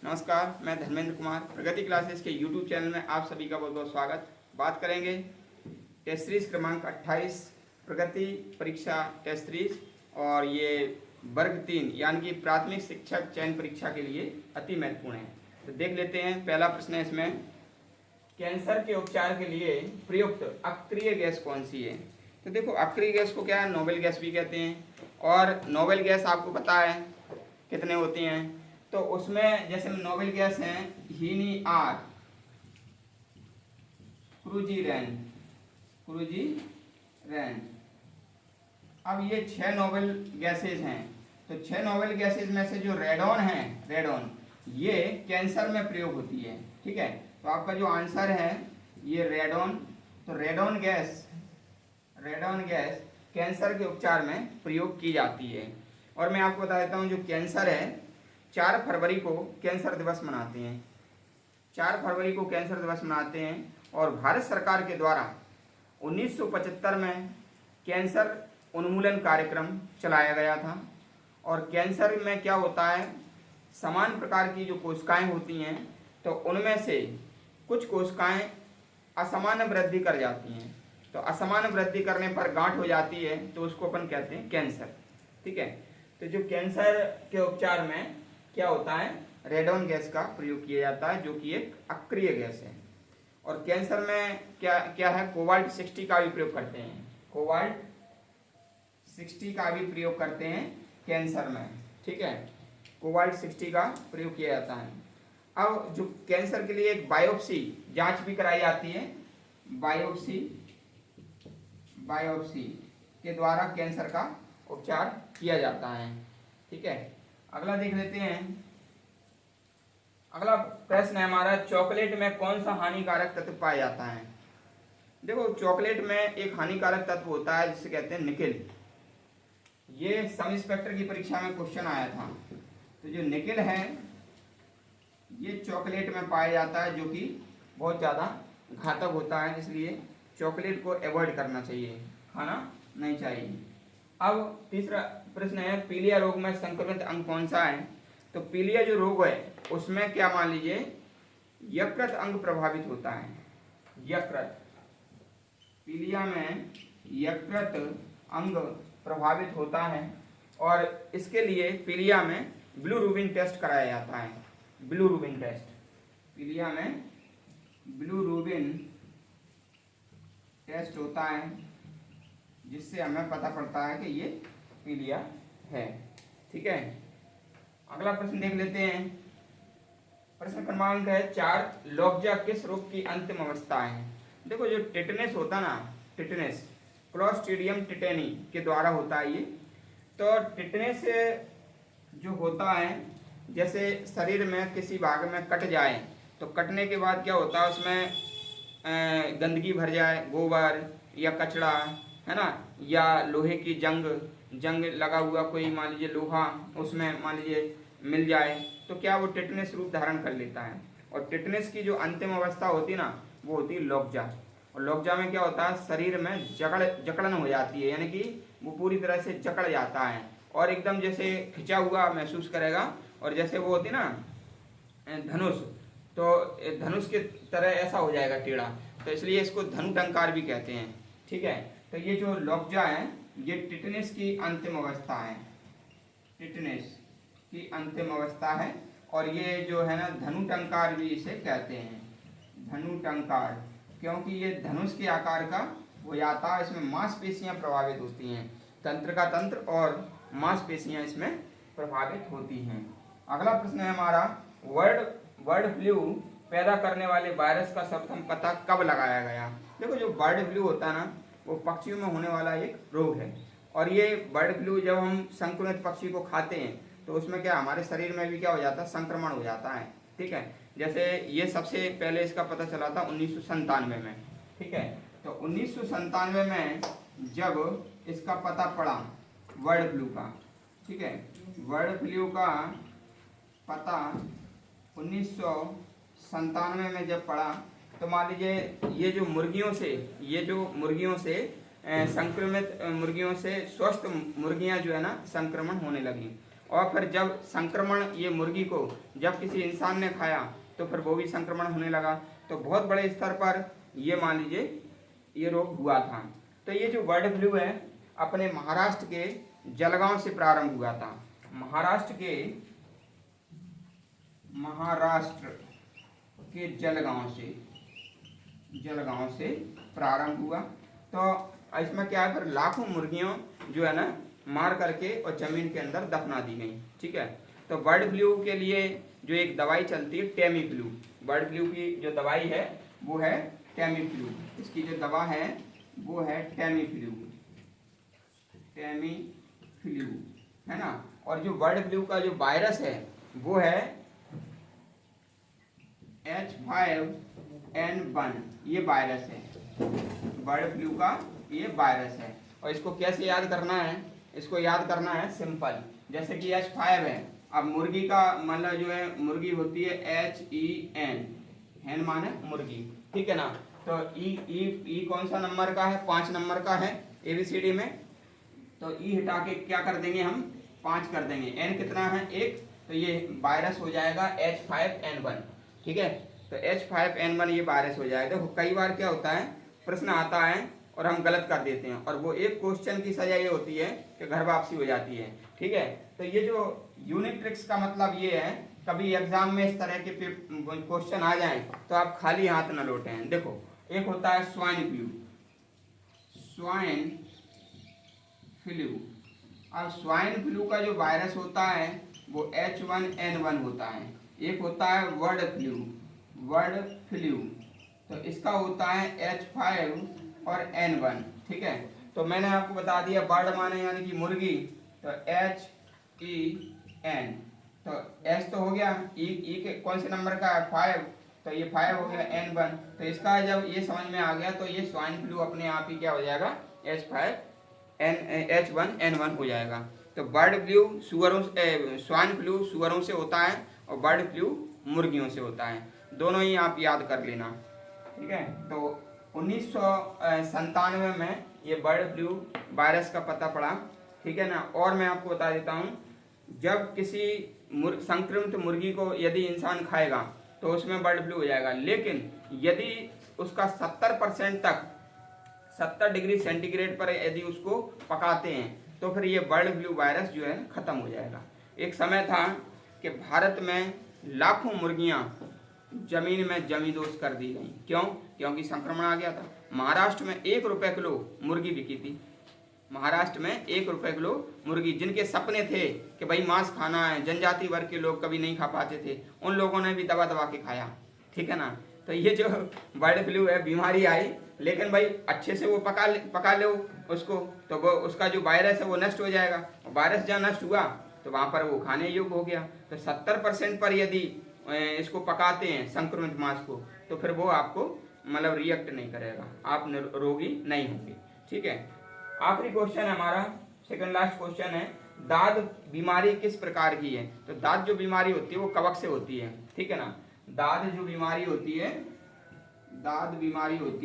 नमस्कार, मैं धर्मेंद्र कुमार प्रगति क्लासेस के YouTube चैनल में आप सभी का बहुत बहुत स्वागत। बात करेंगे टेस्ट सीरीज क्रमांक 28 प्रगति परीक्षा टेस्ट सीरीज, और ये वर्ग 3 यानी कि प्राथमिक शिक्षक चयन परीक्षा के लिए अति महत्वपूर्ण है। तो देख लेते हैं। पहला प्रश्न है इसमें, कैंसर के उपचार के लिए प्रयुक्त अक्रिय गैस कौन सी है। तो देखो, अक्रिय गैस को क्या है, नोबेल गैस भी कहते हैं। और नोबेल गैस आपको पता है कितने होती हैं। तो उसमें जैसे नोबेल गैस हैं हीनी आर, क्रूजीरैन। अब ये 6 नोबेल गैसेज हैं। तो 6 नोबेल गैसेज में से जो रेडॉन है, रेडॉन ये कैंसर में प्रयोग होती है। ठीक है, तो आपका जो आंसर है ये रेडॉन। तो रेडॉन गैस कैंसर के उपचार में प्रयोग की जाती है। और मैं आपको बता देता हूँ, जो कैंसर है 4 फरवरी को कैंसर दिवस मनाते हैं। 4 फरवरी को कैंसर दिवस मनाते हैं। और भारत सरकार के द्वारा 1975 में कैंसर उन्मूलन कार्यक्रम चलाया गया था। और कैंसर में क्या होता है, समान प्रकार की जो कोशिकाएं होती हैं, तो उनमें से कुछ कोशिकाएं असमान वृद्धि कर जाती हैं। तो असमान वृद्धि करने पर गांठ हो जाती है, तो उसको अपन कहते हैं कैंसर। ठीक है, तो जो कैंसर के उपचार में क्या होता है, रेडॉन गैस का प्रयोग किया जाता है, जो कि एक अक्रिय गैस है। और कैंसर में क्या क्या है, कोबाल्ट 60 का भी प्रयोग करते हैं। कोबाल्ट 60 का भी प्रयोग करते हैं कैंसर में। ठीक है, कोबाल्ट 60 का प्रयोग किया जाता है। अब जो कैंसर के लिए एक बायोप्सी जांच भी कराई जाती है। बायोप्सी के द्वारा कैंसर का उपचार किया जाता है। ठीक है, अगला देख लेते हैं। अगला प्रश्न है हमारा, चॉकलेट में कौन सा हानिकारक तत्व पाया जाता है। देखो, चॉकलेट में एक हानिकारक तत्व होता है जिसे कहते हैं निकेल। ये सब इंस्पेक्टर की परीक्षा में क्वेश्चन आया था। तो जो निकेल है ये चॉकलेट में पाया जाता है, जो कि बहुत ज़्यादा घातक होता है। इसलिए चॉकलेट को अवॉइड करना चाहिए, खाना नहीं चाहिए। अब तीसरा प्रश्न है, पीलिया रोग में संक्रमित अंग कौन सा है। तो पीलिया जो रोग है उसमें क्या, मान लीजिए यकृत अंग प्रभावित होता है। यकृत, पीलिया में यकृत अंग प्रभावित होता है। और इसके लिए पीलिया में बिलिरुबिन टेस्ट कराया जाता है। बिलिरुबिन टेस्ट, पीलिया में बिलिरुबिन टेस्ट होता है, जिससे हमें पता पड़ता है कि ये पीलिया है। ठीक है, अगला प्रश्न देख लेते हैं। प्रश्न क्रमांक है 4, लॉकजा किस रोग की अंतिम अवस्था है। देखो, जो टिटनेस होता ना, टिटनेस क्लोस्ट्रीडियम टिटेनी के द्वारा होता है ये। तो टिटनेस जो होता है, जैसे शरीर में किसी भाग में कट जाए, तो कटने के बाद क्या होता है, उसमें गंदगी भर जाए, गोबर या कचड़ा, है ना, या लोहे की जंग लगा हुआ कोई, मान लीजिए लोहा, उसमें मान लीजिए मिल जाए, तो क्या वो टिटनेस रूप धारण कर लेता है। और टिटनेस की जो अंतिम अवस्था होती है ना, वो होती है लॉकजा। और लॉकजा में क्या होता है, शरीर में जकड़न हो जाती है, यानी कि वो पूरी तरह से जकड़ जाता है और एकदम जैसे खिंचा हुआ महसूस करेगा। और जैसे वो होती ना धनुष, तो धनुष की तरह ऐसा हो जाएगा टेढ़ा। तो इसलिए इसको धनु टंकार भी कहते हैं। ठीक है, तो ये जो लॉकजा है ये टिटनेस की अंतिम अवस्था है। टिटनेस की अंतिम अवस्था है। और ये जो है ना, धनु टंकार भी इसे कहते हैं। धनु टंकार, क्योंकि ये धनुष के आकार का हो जाता है। इसमें मांसपेशियां प्रभावित होती हैं, तंत्र का तंत्र और मांसपेशियां इसमें प्रभावित होती हैं। अगला प्रश्न है हमारा, बर्ड फ्लू पैदा करने वाले वायरस का सर्वप्रथम पता कब लगाया गया। देखो, जो बर्ड फ्लू होता है ना, वो पक्षियों में होने वाला एक रोग है। और ये बर्ड फ्लू जब हम संक्रमित पक्षी को खाते हैं, तो उसमें क्या, हमारे शरीर में भी क्या हो जाता है, संक्रमण हो जाता है। ठीक है, जैसे ये सबसे पहले इसका पता चला था 1997 में। ठीक है, तो 1997 में जब इसका पता पड़ा बर्ड फ्लू का, ठीक है, बर्ड फ्लू का पता 1997 में जब पड़ा, तो मान लीजिए ये जो मुर्गियों से संक्रमित मुर्गियों से स्वस्थ मुर्गियां जो है ना संक्रमण होने लगी। और फिर जब संक्रमण ये मुर्गी को जब किसी इंसान ने खाया तो फिर वो भी संक्रमण होने लगा। तो बहुत बड़े स्तर पर ये मान लीजिए ये रोग हुआ था। तो ये जो बर्ड फ्लू है अपने महाराष्ट्र के जलगांव से प्रारंभ हुआ था। महाराष्ट्र के जलगांव से प्रारंभ हुआ। तो इसमें क्या है, फिर लाखों मुर्गियों जो है ना मार करके और जमीन के अंदर दफना दी गई। ठीक है। तो बर्ड फ्लू के लिए जो एक दवाई चलती है टेमीफ्लू, बर्ड फ्लू की जो दवाई है वो है टेमीफ्लू। इसकी जो दवा है वो है टेमीफ्लू है ना। और जो बर्ड फ्लू का जो वायरस है वो है H5N1, ये वायरस है बर्ड फ्लू का, ये वायरस है। और इसको कैसे याद करना है, इसको याद करना है सिंपल, जैसे कि H5 है। अब मुर्गी का मतलब जो है मुर्गी होती है HEN, हैन माने मुर्गी, ठीक है ना। तो ई कौन सा नंबर का है, 5 नंबर का है ABCD में। तो ई हटा के क्या कर देंगे हम, 5 कर देंगे। एन कितना है, 1, तो ये वायरस हो जाएगा H5N1। ठीक है। तो H5N1 ये वायरस हो जाएगा। देखो कई बार क्या होता है, प्रश्न आता है और हम गलत कर देते हैं, और वो एक क्वेश्चन की सजा ये होती है कि घर वापसी हो जाती है। ठीक है। तो ये जो यूनिक ट्रिक्स का मतलब ये है, कभी एग्जाम में इस तरह के क्वेश्चन आ जाएं तो आप खाली हाथ न लौटें। देखो एक होता है स्वाइन फ्लू। अब स्वाइन फ्लू का जो वायरस होता है वो H1N1 होता है। एक होता है बर्ड फ्लू, तो इसका होता है H5 और N1। ठीक है। तो मैंने आपको बता दिया बर्ड माने यानी कि मुर्गी, तो HEN, तो H तो हो गया, ई के कौन से नंबर का है, 5, तो ये 5 हो गया, N1। तो इसका जब ये समझ में आ गया तो ये स्वाइन फ्लू अपने आप ही क्या हो जाएगा, H1N1 हो जाएगा। तो बर्ड फ्लू सुअरों स्वाइन फ्लू सुअरों से होता है और बर्ड फ्लू मुर्गियों से होता है, दोनों ही आप याद कर लेना। ठीक है। तो 1997 में ये बर्ड फ्लू वायरस का पता पड़ा। ठीक है ना। और मैं आपको बता देता हूँ, जब किसी संक्रमित मुर्गी को यदि इंसान खाएगा तो उसमें बर्ड फ्लू हो जाएगा, लेकिन यदि उसका 70% तक 70 डिग्री सेंटीग्रेड पर यदि उसको पकाते हैं तो फिर ये बर्ड फ्लू वायरस जो है खत्म हो जाएगा। एक समय था कि भारत में लाखों मुर्गियां जमीन में जमींदोज कर दी गई। क्यों? क्योंकि संक्रमण आ गया था। महाराष्ट्र में 1 रुपए किलो मुर्गी बिकी थी। महाराष्ट्र में 1 रुपए किलो मुर्गी, जिनके सपने थे कि भाई मांस खाना है, जनजाति वर्ग के लोग कभी नहीं खा पाते थे, उन लोगों ने भी दबा दबा के खाया। ठीक है ना। तो ये जो बर्ड फ्लू है बीमारी आई, लेकिन भाई अच्छे से वो पका लो उसको, तो वो उसका जो वायरस है वो नष्ट हो जाएगा। वायरस जहाँ नष्ट हुआ तो वहाँ पर वो खाने योग्य हो गया। तो 70% पर यदि इसको पकाते हैं संक्रमित मांस को, तो फिर वो आपको मतलब रिएक्ट नहीं करेगा, आप रोगी नहीं होंगे। ठीक है। आखिरी क्वेश्चन हमारा, सेकंड लास्ट क्वेश्चन है, दाद बीमारी किस प्रकार की है? तो दाद जो बीमारी होती है वो कवक से होती है। ठीक है ना। दाद जो बीमारी होती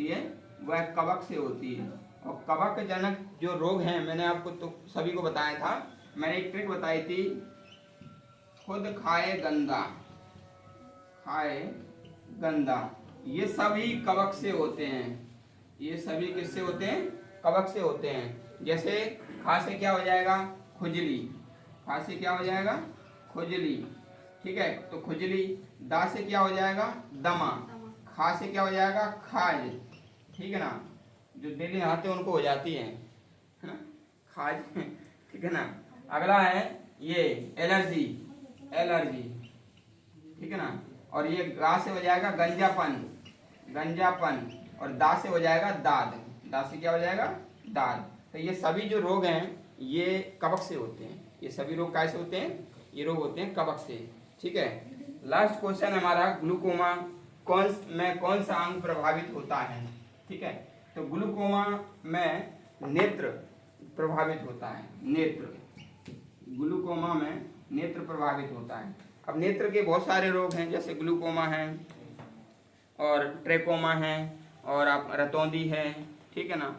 है वह कवक से होती है। और कवक जनक जो रोग हैं मैंने आपको तो सभी को बताया था। मैंने एक ट्रिक बताई थी, खुद खाए गंदा, ये सभी कवक से होते हैं। ये सभी किससे होते हैं? कवक से होते हैं। जैसे खा से क्या हो जाएगा, खुजली, खा से क्या हो जाएगा, खुजली। ठीक है। तो खुजली। दा से क्या हो जाएगा, दमा। खा से क्या हो जाएगा, खाज। ठीक है ना। जो डेली नहाते हैं उनको हो जाती है ना, खाज। ठीक है ना। अगला है ये एलर्जी। ठीक है ना। और ये गा से हो जाएगा गंजापन, और दा से हो जाएगा दाद। दा से क्या हो जाएगा, दाद। तो ये सभी जो रोग हैं ये कवक से होते हैं। ये सभी रोग कैसे होते हैं? ये रोग होते हैं कवक से। ठीक है। लास्ट क्वेश्चन हमारा, ग्लूकोमा कौन सा अंग प्रभावित होता है? ठीक है। तो ग्लूकोमा में नेत्र प्रभावित होता है। ग्लूकोमा में नेत्र प्रभावित होता है। अब नेत्र के बहुत सारे रोग हैं, जैसे ग्लूकोमा है और ट्रेकोमा है और आप रतौंधी है। ठीक है ना।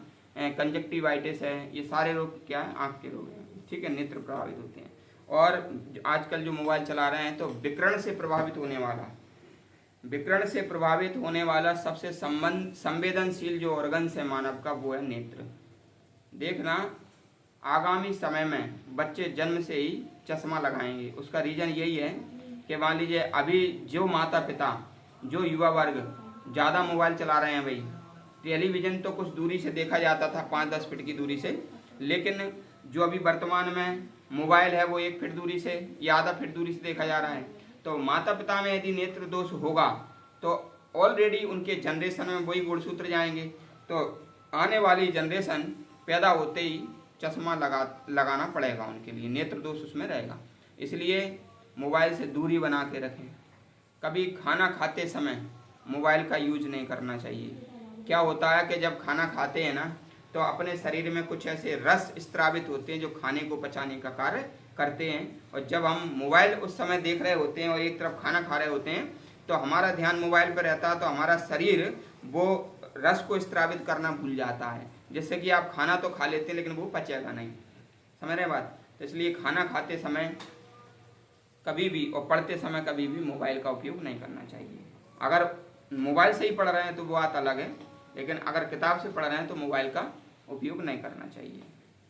कंजक्टिवाइटिस है। ये सारे रोग क्या है, आँख के रोग हैं। ठीक है। नेत्र प्रभावित होते हैं। और आजकल जो मोबाइल चला रहे हैं, तो विकिरण से प्रभावित होने वाला सबसे संवेदनशील जो ऑर्गन्स है मानव का, वो है नेत्र। देखना, आगामी समय में बच्चे जन्म से ही चश्मा लगाएंगे। उसका रीज़न यही है कि मान लीजिए अभी जो माता पिता, जो युवा वर्ग ज़्यादा मोबाइल चला रहे हैं भाई, टेलीविज़न तो कुछ दूरी से देखा जाता था 5-10 फीट की दूरी से, लेकिन जो अभी वर्तमान में मोबाइल है वो 1 फीट दूरी से या आधा फीट दूरी से देखा जा रहा है। तो माता पिता में यदि नेत्र दोष होगा तो ऑलरेडी उनके जनरेशन में वही गुणसूत्र जाएंगे। तो आने वाली जनरेशन पैदा होते ही चश्मा लगाना पड़ेगा उनके लिए, नेत्र दोष उसमें रहेगा। इसलिए मोबाइल से दूरी बना के रखें। कभी खाना खाते समय मोबाइल का यूज नहीं करना चाहिए। क्या होता है कि जब खाना खाते हैं ना, तो अपने शरीर में कुछ ऐसे रस स्त्रावित होते हैं जो खाने को पचाने का कार्य करते हैं, और जब हम मोबाइल उस समय देख रहे होते हैं और एक तरफ खाना खा रहे होते हैं, तो हमारा ध्यान मोबाइल पर रहता है, तो हमारा शरीर वो रस को स्त्रावित करना भूल जाता है, जिससे कि आप खाना तो खा लेते हैं लेकिन वो पचेगा नहीं। समझ रहे बात? तो इसलिए खाना खाते समय कभी भी और पढ़ते समय कभी भी मोबाइल का उपयोग नहीं करना चाहिए। अगर मोबाइल से ही पढ़ रहे हैं तो वो बात अलग है, लेकिन अगर किताब से पढ़ रहे हैं तो मोबाइल का उपयोग नहीं करना चाहिए।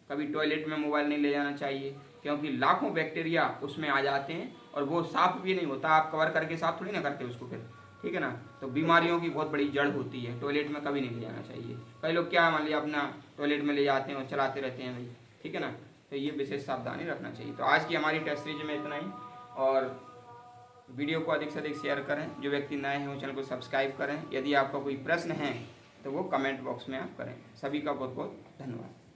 कभी टॉयलेट में मोबाइल नहीं ले जाना चाहिए, क्योंकि लाखों बैक्टीरिया उसमें आ जाते हैं और वो साफ भी नहीं होता। आप कवर करके साफ थोड़ी ना करते उसको फिर, ठीक है ना। तो बीमारियों की बहुत बड़ी जड़ होती है। टॉयलेट में कभी नहीं ले जाना चाहिए। कई लोग क्या मान लिया अपना टॉयलेट में ले जाते हैं और चलाते रहते हैं भाई, ठीक है ना। तो ये विशेष सावधानी रखना चाहिए। तो आज की हमारी टेस्ट सीरीज में इतना ही, और वीडियो को अधिक से अधिक शेयर करें। जो व्यक्ति नए हैं वो चैनल को सब्सक्राइब करें। यदि आपका कोई प्रश्न है तो वो कमेंट बॉक्स में आप करें। सभी का बहुत बहुत धन्यवाद।